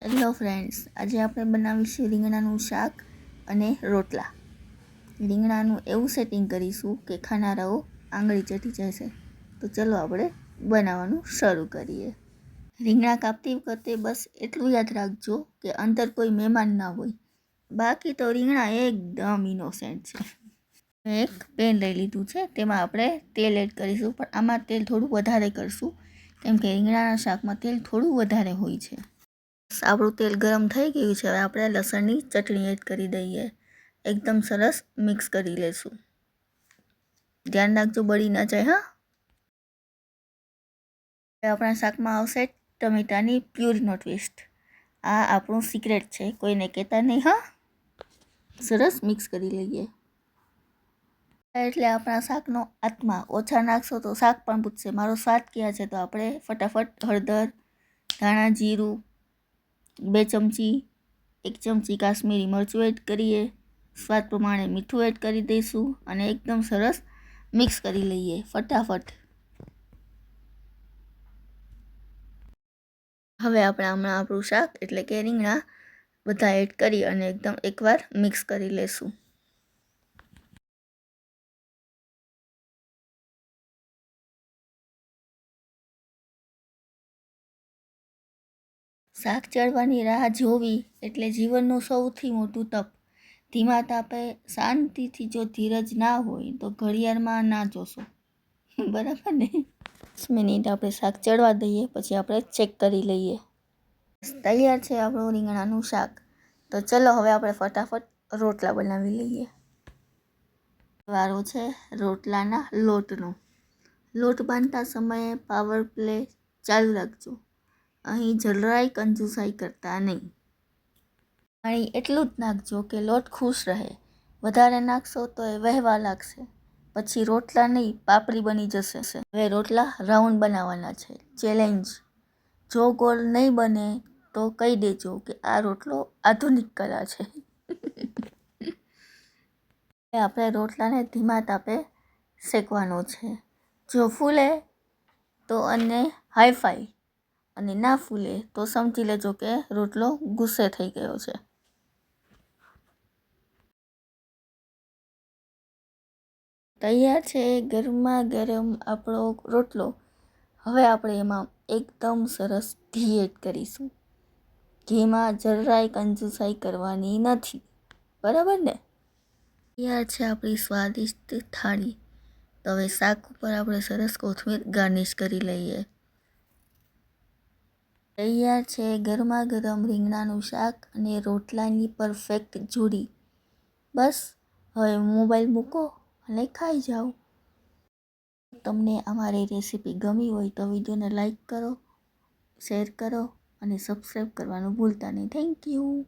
Hello friends, આજે આપણે બનાવીશું રીંગણાનું શાક અને રોટલા. રીંગણાનું એવું સેટિંગ કરીશું કે ખાનારાઓ આંગળી ચટી જશે. તો ચલો આપણે બનાવવાનું શરૂ કરીએ. રીંગણા કાપતી વખતે બસ એટલું યાદ રાખજો કે અંદર કોઈ મહેમાન ના હોય, બાકી તો રીંગણા એકદમ ઇનોસેન્ટ છે. એક પેન લઈ લીધું છે, તેમાં આપણે તેલ એડ કરીશું, પણ આમાં તેલ થોડું વધારે કરશું કેમ કે રીંગણાના શાકમાં તેલ થોડું વધારે હોય છે. આપણું તેલ ગરમ થઈ ગયું છે. હવે આપણે લસણની ચટણી એડ કરી દઈએ. એકદમ સરસ મિક્સ કરી લેશું. ધ્યાન રાખજો બળી ના જાય. હવે આપણા શાકમાં આવશે ટમેટાની પ્યુરીનો ટ્વિસ્ટ. આ આપણું સિક્રેટ છે, કોઈને કહેતા નહીં. સરસ મિક્સ કરી લઈએ. એટલે આપણા શાકનો આત્મા. ઓછા નાખશો તો શાક પણ પૂછશે મારો સ્વાદ ક્યાં છે. તો આપણે ફટાફટ હળદર, ધાણા જીરું 2 ચમચી, 1 ચમચી કાશ્મીરી મરચું એડ કરીએ. સ્વાદ પ્રમાણે મીઠું એડ કરી દઈશું અને એકદમ સરસ મિક્સ કરી લઈએ ફટાફટ. હવે આપણે હમણાં આપણું શાક એટલે કે રીંગણા બધા એડ કરી અને એકદમ એકવાર મિક્સ કરી લેશું. શાક ચડવાની રાહ જોવી એટલે જીવનનું સૌથી મોટું તપ. ધીમા તાપે શાંતિથી જો ધીરજ ના હોય તો ઘડિયાળમાં ના જોશો. બરાબર ને? 10 મિનિટ આપણે શાક ચડવા દઈએ, પછી આપણે ચેક કરી લઈએ. તૈયાર છે આપણું રીંગણાનું શાક. તો ચલો હવે આપણે ફટાફટ રોટલા બનાવી લઈએ. વારો છે રોટલાના લોટનો. લોટ બાંધતા સમયે પાવર પ્લે ચાલુ રાખજો. અહીં જરાય કંજુસાઈ કરતા નહીં. પાણી એટલું જ નાખજો કે લોટ ખુશ રહે. વધારે નાખશો તો એ વહેવા લાગશે, પછી રોટલા નહીં પાપડી બની જશે. હવે રોટલા રાઉન્ડ બનાવવાના છે. ચેલેન્જ. જો ગોળ નહીં બને તો કહી દેજો કે આ રોટલો આધુનિક કલા છે. આપણે રોટલાને ધીમા તાપે શેકવાનો છે. જો ફૂલે તો અને હાઈફાઈ, અને ના ફૂલે તો સમજી લેજો કે રોટલો ગુસ્સે થઈ ગયો છે. તૈયાર છે ગરમા ગરમ આપણો રોટલો. હવે આપણે એમાં એકદમ સરસ ઘી એડ કરીશું. ઘીમાં જરાય કંજુસાઈ કરવાની નથી. બરાબર ને? તૈયાર છે આપણી સ્વાદિષ્ટ થાળી. તો હવે શાક ઉપર આપણે સરસ કોથમીર ગાર્નિશ કરી લઈએ. તૈયાર છે ગરમા ગરમ રીંગણાનું શાક અને રોટલાની પરફેક્ટ જોડી. બસ હવે મોબાઈલ મૂકો અને ખાઈ જાઓ. તમને અમારી રેસીપી ગમી હોય તો વિડીયોને લાઈક કરો, શેર કરો અને સબસ્ક્રાઈબ કરવાનું ભૂલતા નહીં. Thank you.